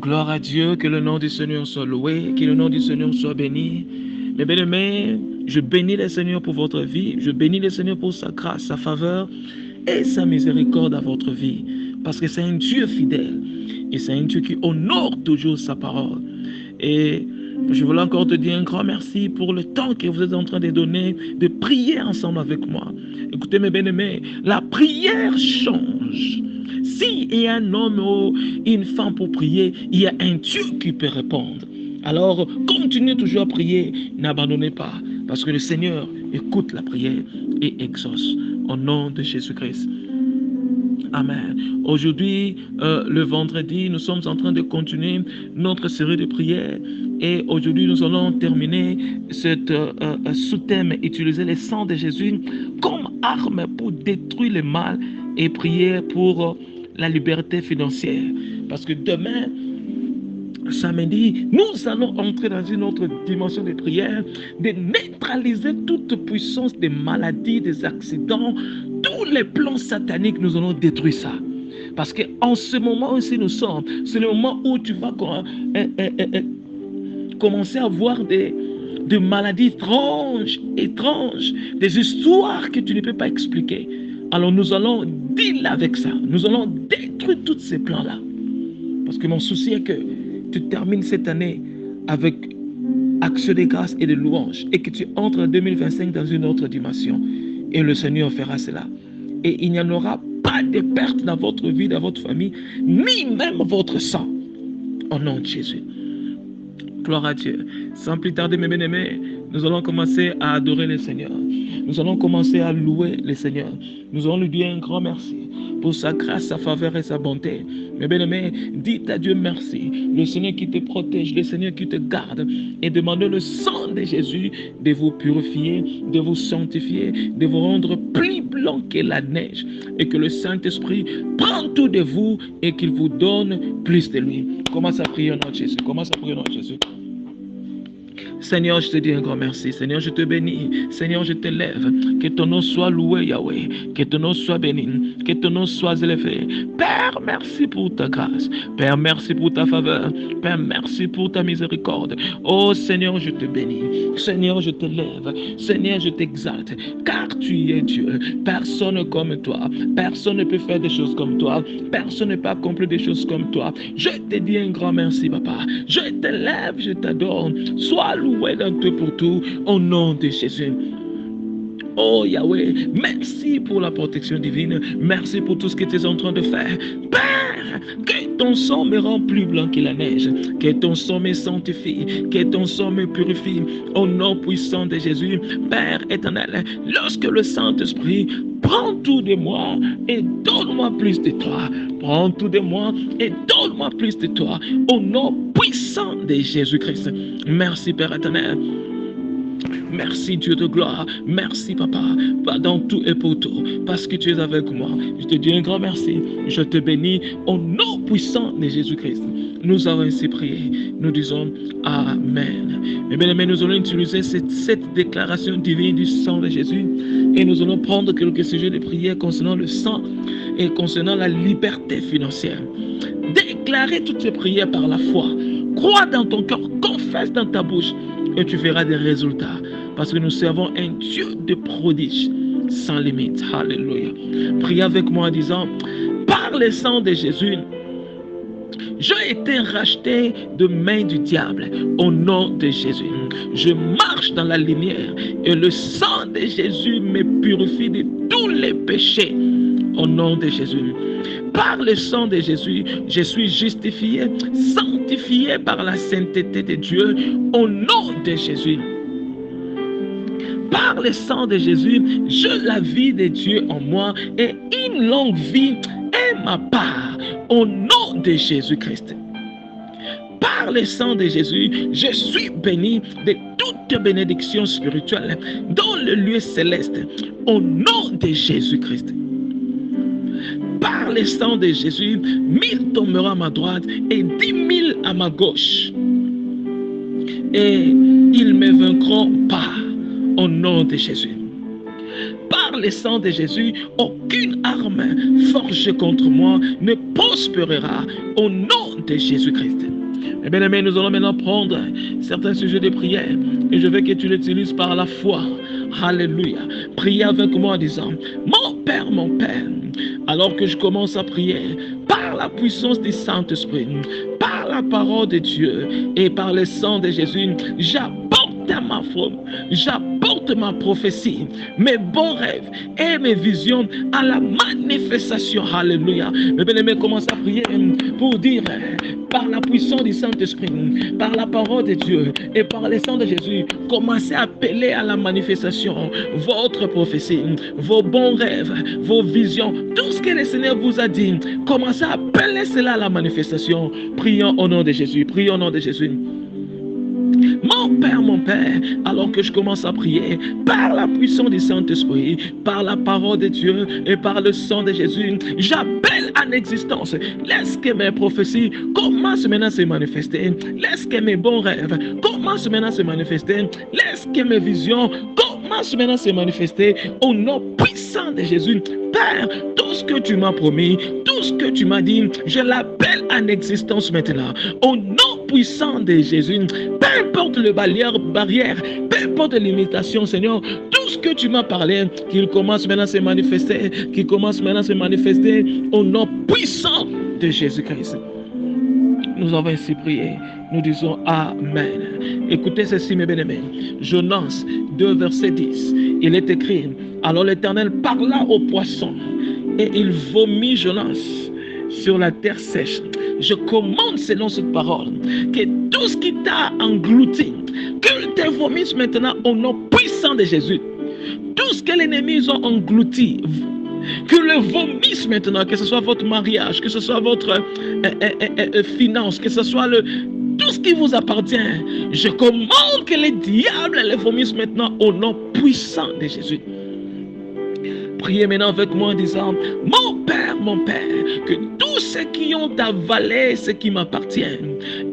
Gloire à Dieu, que le nom du Seigneur soit loué, que le nom du Seigneur soit béni. Mes bien-aimés, je bénis le Seigneur pour votre vie, je bénis le Seigneur pour sa grâce, sa faveur et sa miséricorde à votre vie. Parce que c'est un Dieu fidèle et c'est un Dieu qui honore toujours sa parole. Et je voulais encore te dire un grand merci pour le temps que vous êtes en train de donner, de prier ensemble avec moi. Écoutez mes bien-aimés, la prière change. S'il y a un homme ou une femme pour prier, il y a un Dieu qui peut répondre. Alors, continuez toujours à prier, n'abandonnez pas, parce que le Seigneur écoute la prière et exauce. Au nom de Jésus-Christ. Amen. Aujourd'hui, le vendredi, nous sommes en train de continuer notre série de prières et aujourd'hui, nous allons terminer cette sous-thème, utiliser le sang de Jésus comme arme pour détruire le mal et prier pour la liberté financière. Parce que demain, samedi, nous allons entrer dans une autre dimension de prière, de neutraliser toute puissance des maladies, des accidents, tous les plans sataniques, nous allons détruire ça. Parce qu'en ce moment où nous sommes, c'est le moment où tu vas commencer à voir des maladies étranges, des histoires que tu ne peux pas expliquer. Alors nous allons dealer avec ça, nous allons détruire tous ces plans-là. Parce que mon souci est que tu termines cette année avec action de grâce et de louange et que tu entres en 2025 dans une autre dimension. Et le Seigneur fera cela. Et il n'y en aura pas de perte dans votre vie, dans votre famille, ni même votre sang. Au nom de Jésus. Gloire à Dieu. Sans plus tarder, mes bien-aimés, nous allons commencer à adorer le Seigneur. Nous allons commencer à louer le Seigneur. Nous allons lui dire un grand merci pour sa grâce, sa faveur et sa bonté. Mes bien-aimés, dites à Dieu merci. Le Seigneur qui te protège, le Seigneur qui te garde. Et demandez le sang de Jésus de vous purifier, de vous sanctifier, de vous rendre plus blanc que la neige. Et que le Saint-Esprit prenne tout de vous et qu'il vous donne plus de lui. Commence à prier au nom de Jésus. Commence à prier au nom de Jésus. Seigneur, je te dis un grand merci. Seigneur, je te bénis. Seigneur, je t'élève. Que ton nom soit loué, Yahweh. Que ton nom soit béni. Que ton nom soit élevé. Père, merci pour ta grâce. Père, merci pour ta faveur. Père, merci pour ta miséricorde. Oh Seigneur, je te bénis. Seigneur, je t'élève. Seigneur, je t'exalte. Car tu es Dieu. Personne comme toi. Personne ne peut faire des choses comme toi. Personne ne peut accomplir des choses comme toi. Je te dis un grand merci, Papa. Je t'élève, je t'adore. Sois loué dans tout pour tout, au nom de Jésus. Oh Yahweh, merci pour la protection divine. Merci pour tout ce que tu es en train de faire. Père, que ton sang me rend plus blanc que la neige. Que ton sang me sanctifie. Que ton sang me purifie. Au nom puissant de Jésus. Père éternel, lorsque le Saint-Esprit prend tout de moi et donne-moi plus de toi. Prends tout de moi et donne-moi plus de toi. Au nom puissant de Jésus-Christ. Merci Père éternel. Merci Dieu de gloire, merci Papa, va dans tout et pour tout, parce que tu es avec moi. Je te dis un grand merci, je te bénis au nom puissant de Jésus-Christ. Nous avons ainsi prié, nous disons Amen. Mais bien aimés, nous allons utiliser cette déclaration divine du sang de Jésus et nous allons prendre quelques sujets de prière concernant le sang et concernant la liberté financière. Déclarer toutes ces prières par la foi, crois dans ton cœur, confesse dans ta bouche et tu verras des résultats. Parce que nous servons un Dieu de prodiges sans limite. Alléluia. Priez avec moi en disant, par le sang de Jésus, j'ai été racheté de main du diable au nom de Jésus. Je marche dans la lumière et le sang de Jésus me purifie de tous les péchés au nom de Jésus. Par le sang de Jésus, je suis justifié, sanctifié par la sainteté de Dieu au nom de Jésus. Par le sang de Jésus, j'ai la vie de Dieu en moi et une longue vie est ma part au nom de Jésus-Christ. Par le sang de Jésus, je suis béni de toute bénédiction spirituelle dans le lieu céleste au nom de Jésus-Christ. Par le sang de Jésus, 1000 tomberont à ma droite et 10 000 à ma gauche. Et ils ne me vaincront pas au nom de Jésus. Par le sang de Jésus, aucune arme forgée contre moi ne prospérera au nom de Jésus-Christ. Mes bien-aimés, nous allons maintenant prendre certains sujets de prière et je veux que tu l'utilises par la foi. Alléluia. Priez avec moi en disant, mon Père, alors que je commence à prier, par la puissance du Saint-Esprit, par la parole de Dieu et par le sang de Jésus, j'apporte ma foi, j'apporte ma prophétie, mes bons rêves et mes visions à la manifestation. Alléluia. Mes bien-aimés, commencez à prier pour dire, par la puissance du Saint-Esprit, par la parole de Dieu et par le sang de Jésus, commencez à appeler à la manifestation votre prophétie, vos bons rêves, vos visions, tout ce que le Seigneur vous a dit. Commencez à appeler cela à la manifestation. Prions au nom de Jésus. Prions au nom de Jésus. Mon Père, alors que je commence à prier, par la puissance du Saint-Esprit, par la parole de Dieu et par le sang de Jésus, j'appelle en existence. Laisse que mes prophéties commencent maintenant à se manifester. Laisse que mes bons rêves commencent maintenant à se manifester. Laisse que mes visions commencent maintenant à se manifester au nom puissant de Jésus. Père, tout ce que tu m'as promis, tout ce que tu m'as dit, je l'appelle en existence maintenant. Au nom puissant de Jésus, peu importe les barrières, peu importe les limitations, Seigneur, tout ce que tu m'as parlé, qu'il commence maintenant à se manifester, qu'il commence maintenant à se manifester au nom puissant de Jésus-Christ. Nous avons ainsi prié. Nous disons Amen. Écoutez ceci, mes bien-aimés. Jonas 2, verset 10. Il est écrit, alors l'Éternel parla aux poissons et il vomit Jonas sur la terre sèche. Je commande selon cette parole que tout ce qui t'a englouti, qu'il te vomisse maintenant au nom puissant de Jésus. Tout ce que les ennemis ont englouti, que le vomisse maintenant, que ce soit votre mariage, que ce soit votre finance, que ce soit tout ce qui vous appartient. Je commande que les diables les vomissent maintenant au nom puissant de Jésus. Priez maintenant avec moi en disant, mon Père, que tous ceux qui ont avalé ce qui m'appartient,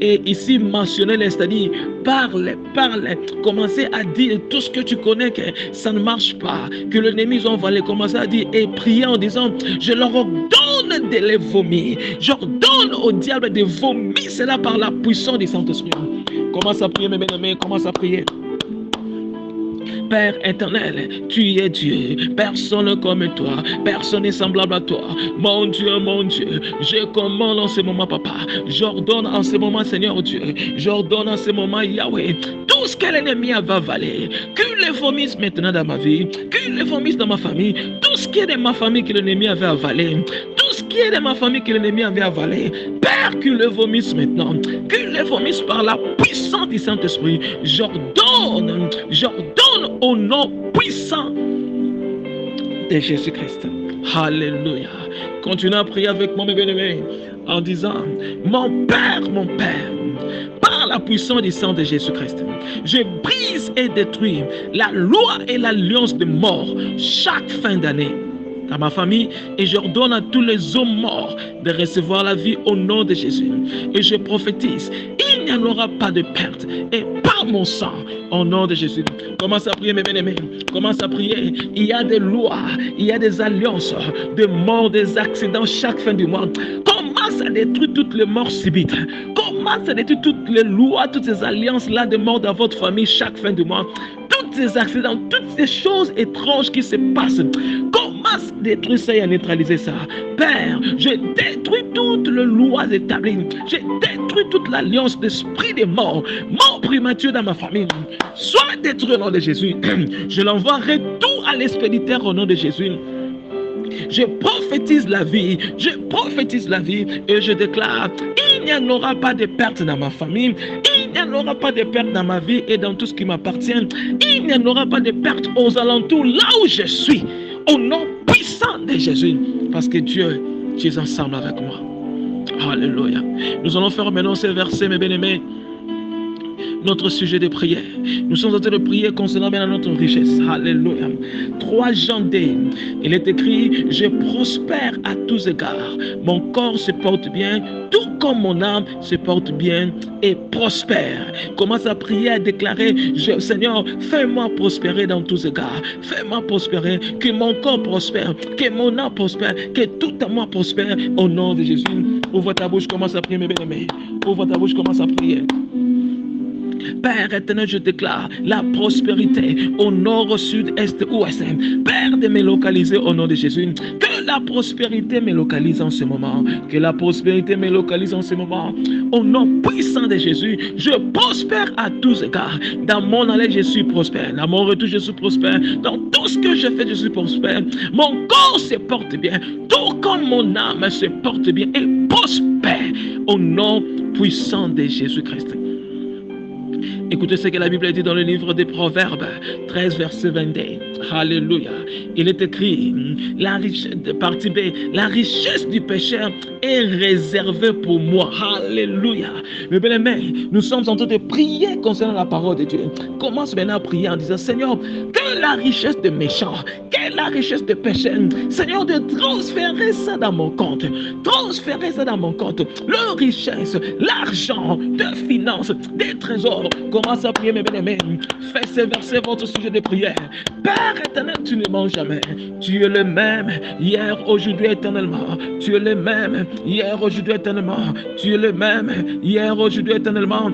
et ici mentionner, c'est-à-dire parle, commencez à dire tout ce que tu connais que ça ne marche pas, que l'ennemi ont avalé, commencez à dire et prier en disant, je leur ordonne de les vomir, j'ordonne au diable de vomir cela par la puissance du Saint-Esprit. Commence à prier mes bien-aimés, commence à prier. Père éternel, tu es Dieu, personne comme toi, personne n'est semblable à toi. Mon Dieu, je commande en ce moment, Papa, j'ordonne en ce moment, Seigneur Dieu, j'ordonne en ce moment, Yahweh, tout ce que l'ennemi avait avalé, qu'il le vomisse maintenant dans ma vie, qu'il le vomisse dans ma famille, tout ce qui est de ma famille que l'ennemi avait avalé, tout ce qui est de ma famille que l'ennemi avait avalé, Père, qu'il le vomisse maintenant, qu'il le vomisse par la puissance du Saint-Esprit, j'ordonne au nom puissant de Jésus-Christ. Alléluia. Continuez à prier avec moi, mes bien-aimés, en disant, mon Père, par la puissance du sang de Jésus-Christ, je brise et détruis la loi et l'alliance de mort chaque fin d'année dans ma famille, et j'ordonne à tous les hommes morts de recevoir la vie au nom de Jésus. Et je prophétise, il n'y en aura pas de perte, et par mon sang, au nom de Jésus. Commence à prier, mes bien-aimés. Commence à prier. Il y a des lois, il y a des alliances de mort, des accidents chaque fin du mois. Commence à détruire toutes les morts subites. Commence à détruire toutes les lois, toutes ces alliances-là de mort dans votre famille chaque fin du mois. Tous ces accidents, toutes ces choses étranges qui se passent. Commence à détruire ça et à neutraliser ça. Père, je détruis toutes les lois établies. Je détruis toute l'alliance d'esprit des morts. Mort prématuré dans ma famille. Soit détruit au nom de Jésus. Je l'envoie retour à l'expéditeur au nom de Jésus. Je prophétise la vie, et je déclare, il n'y en aura pas de perte dans ma famille, il n'y en aura pas de perte dans ma vie et dans tout ce qui m'appartient, il n'y en aura pas de perte aux alentours là où je suis, au nom puissant de Jésus, parce que Dieu, tu es ensemble avec moi. Alléluia. Nous allons faire maintenant ces versets, mes bien-aimés. notre sujet de prière. Nous sommes en train de prier concernant bien notre richesse. Alléluia. 3 Jean 2, il est écrit, je prospère à tous égards. Mon corps se porte bien, tout comme mon âme se porte bien et prospère. Commence à prier, à déclarer, Seigneur, fais-moi prospérer dans tous égards. Fais-moi prospérer, que mon corps prospère, que mon âme prospère, que tout à moi prospère au nom de Jésus. Ouvre ta bouche, commence à prier, mes bien-aimés. Ouvre ta bouche, commence à prier. Père éternel, je déclare la prospérité au nord, au sud, est, ouest. Père, de me localiser au nom de Jésus. Que la prospérité me localise en ce moment. Que la prospérité me localise en ce moment. Au nom puissant de Jésus, je prospère à tous égards. Dans mon aller, je suis prospère. Dans mon retour, je suis prospère. Dans tout ce que je fais, je suis prospère. Mon corps se porte bien. Tout comme mon âme se porte bien et prospère. Au nom puissant de Jésus-Christ. Écoutez ce que la Bible dit dans le livre des Proverbes 13, verset 22. Alléluia. Il est écrit, partie B, la richesse du pécheur est réservée pour moi. Alléluia. Mes bien-aimés, nous sommes en train de prier concernant la parole de Dieu. Commence maintenant à prier en disant, Seigneur, que la richesse des méchants, que la richesse des pécheurs, Seigneur, de transférer ça dans mon compte. Transférer ça dans mon compte. Leur richesse, l'argent, des finances, des trésors. Commence à prier, mes bien-aimés. Fais ces versets votre sujet de prière. Père éternel, tu ne manges jamais. Tu es le même hier, aujourd'hui, éternellement. Tu es le même hier, aujourd'hui, éternellement. Tu es le même hier, aujourd'hui, éternellement.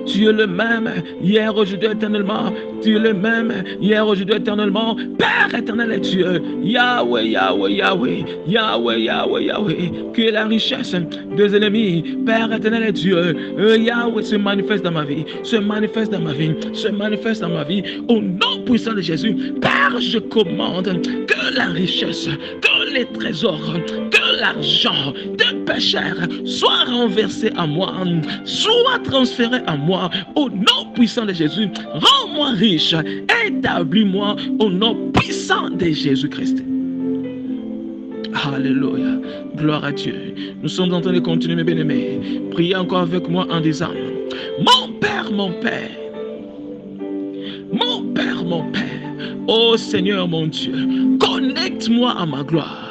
Tu es le même hier, aujourd'hui, éternellement. Tu es le même hier, aujourd'hui, éternellement. Père éternel et Dieu, Yahweh, Yahweh, Yahweh, Yahweh, Yahweh, Yahweh. Que la richesse des ennemis, Père éternel et Dieu, Yahweh, se manifeste dans ma vie, se manifeste dans ma vie, se manifeste dans ma vie. Au nom puissant de Jésus, Père, je commande que la richesse, que les trésors, que l'argent des pécheurs soit renversé à moi, soit transféré à moi. Au nom puissant de Jésus, rends-moi riche, établis-moi au nom puissant de Jésus-Christ. Alléluia, gloire à Dieu. Nous sommes en train de continuer, mes bien-aimés. Priez encore avec moi en disant, mon Père, mon Père, mon Père, mon Père, ô Seigneur mon Dieu, connecte-moi à ma gloire.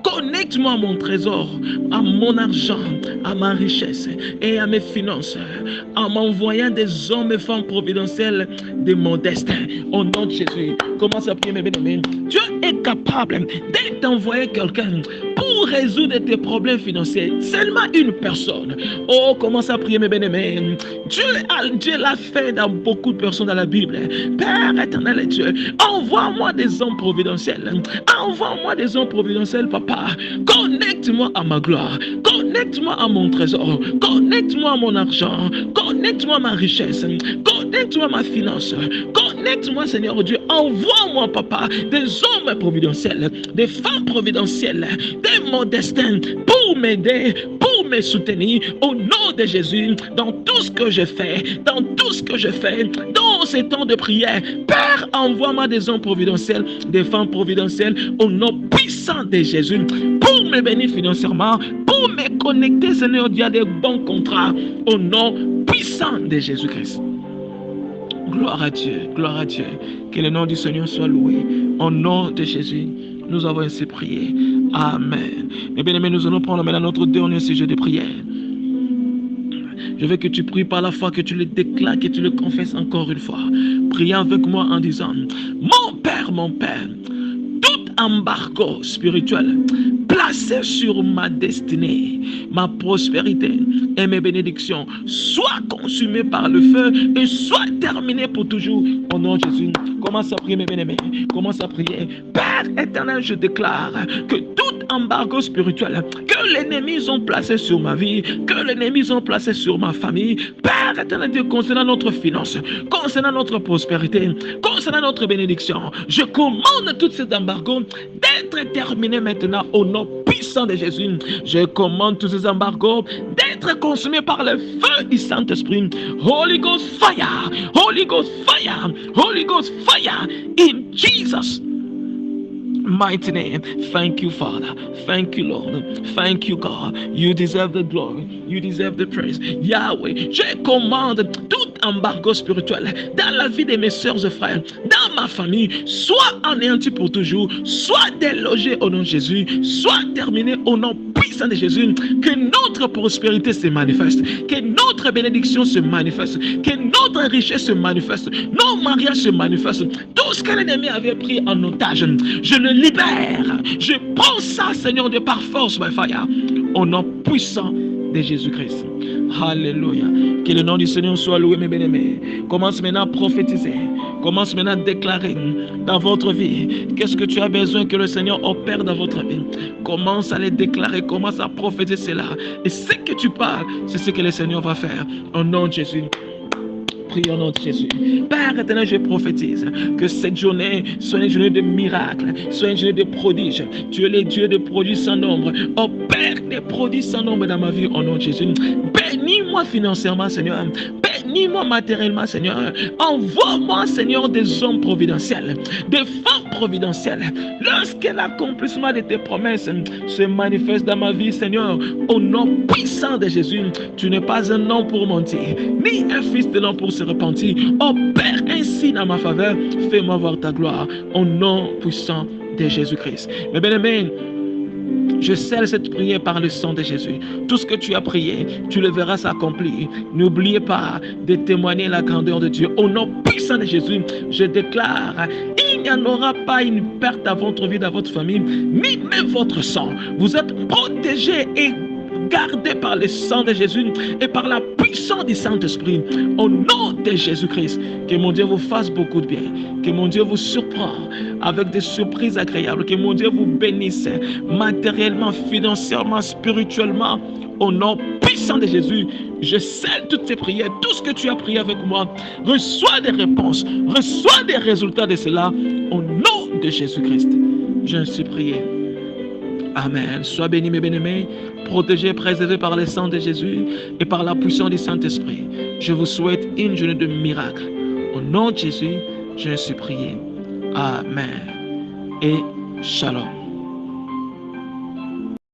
Connecte-moi à mon trésor, à mon argent, à ma richesse et à mes finances, en m'envoyant des hommes et femmes providentiels de mon destin. Au nom de Jésus, commence à prier, mes bien-aimés. Dieu est capable de t'envoyer quelqu'un pour résoudre tes problèmes financiers. Seulement une personne. Oh, commence à prier, mes bien-aimés. Dieu l'a fait dans beaucoup de personnes dans la Bible. Père éternel et Dieu, envoie-moi des hommes providentiels. Envoie-moi des hommes providentiels, papa. Connecte-moi à ma gloire. Connecte-moi à mon trésor. Connecte-moi à mon argent. Connecte-moi à ma richesse. Connecte-moi à ma finance. Connecte-moi, Seigneur Dieu. Envoie-moi, papa, des hommes providentiels, des femmes providentielles, de mon destin pour m'aider, pour me soutenir au nom de Jésus dans tout ce que je fais, dans tout ce que je fais, dans ces temps de prière. Père, envoie-moi des hommes providentiels, des femmes providentielles au nom puissant de Jésus pour me bénir financièrement, pour me connecter, Seigneur Dieu, à des bons contrats au nom puissant de Jésus-Christ. Gloire à Dieu, gloire à Dieu. Que le nom du Seigneur soit loué. Au nom de Jésus, nous avons ainsi prié. Amen. Eh bien, nous allons prendre maintenant notre dernier sujet de prière. Je veux que tu pries par la foi, que tu le déclares, que tu le confesses encore une fois. Priez avec moi en disant, mon Père, tout embargo spirituel placé sur ma destinée, ma prospérité et mes bénédictions, soit consumé par le feu et soit terminé pour toujours. Au nom de Jésus, commence à prier, mes bien-aimés. Commence à prier. Père éternel, je déclare que tout embargo spirituel que l'ennemi ont placé sur ma vie, que l'ennemi ont placé sur ma famille, Père éternel Dieu, concernant notre finance, concernant notre prospérité, concernant notre bénédiction, je commande tous ces embargos d'être terminés maintenant au nom puissant de Jésus. Je commande tous ces embargos d'être consumés par le feu du Saint-Esprit. Holy Ghost fire, Holy Ghost fire, Holy Ghost fire in Jesus mighty name. Thank you, Father. Thank you, Lord. Thank you, God. You deserve the glory. You deserve the praise. Yahweh, je commande tout embargo spirituel dans la vie de mes sœurs et frères, dans ma famille, soit anéanti pour toujours, soit délogé au nom de Jésus, soit terminé au nom puissant de Jésus. Que notre prospérité se manifeste, que notre bénédiction se manifeste, que notre richesse se manifeste, nos mariages se manifestent. Tout ce que l'ennemi avait pris en otage, je le libère. Je prends ça, Seigneur, de par force, my fire, au nom puissant de Jésus-Christ. Alléluia. Que le nom du Seigneur soit loué, mes bien-aimés. Commence maintenant à prophétiser. Commence maintenant à déclarer dans votre vie. Qu'est-ce que tu as besoin que le Seigneur opère dans votre vie? Commence à les déclarer. Commence à prophétiser cela. Et ce que tu parles, c'est ce que le Seigneur va faire. Au nom de Jésus. Prie au nom de Jésus. Père éternel, je prophétise que cette journée soit une journée de miracles, soit une journée de prodiges. Tu es le Dieu de prodiges sans nombre. Opère des prodiges sans nombre dans ma vie au nom de Jésus. Bénis-moi financièrement, Seigneur. Bénis-moi matériellement, Seigneur. Envoie-moi, Seigneur, des hommes providentiels, des femmes providentielles. Lorsque l'accomplissement de tes promesses se manifeste dans ma vie, Seigneur, au nom puissant de Jésus, tu n'es pas un homme pour mentir, ni un fils de l'homme pour se repentir. Opère ainsi dans ma faveur. Fais-moi voir ta gloire au nom puissant de Jésus-Christ. Mes bien-aimés, je scelle cette prière par le sang de Jésus. Tout ce que tu as prié, tu le verras s'accomplir. N'oubliez pas de témoigner la grandeur de Dieu. Au nom puissant de Jésus, je déclare, il n'y en aura pas une perte à votre vie, dans votre famille, ni même votre sang. Vous êtes protégés et gardés par le sang de Jésus et par la puissance du Saint-Esprit. Au nom de Jésus-Christ, que mon Dieu vous fasse beaucoup de bien. Que mon Dieu vous surprend avec des surprises agréables. Que mon Dieu vous bénisse matériellement, financièrement, spirituellement. Au nom puissant de Jésus, je scelle toutes ces prières. Tout ce que tu as prié avec moi, reçois des réponses, reçois des résultats de cela. Au nom de Jésus-Christ, je suis prié. Amen. Sois béni, mes bien-aimés, protégés, préservés par le sang de Jésus et par la puissance du Saint-Esprit. Je vous souhaite une journée de miracles. Au nom de Jésus, je suis prié. Amen. Et shalom.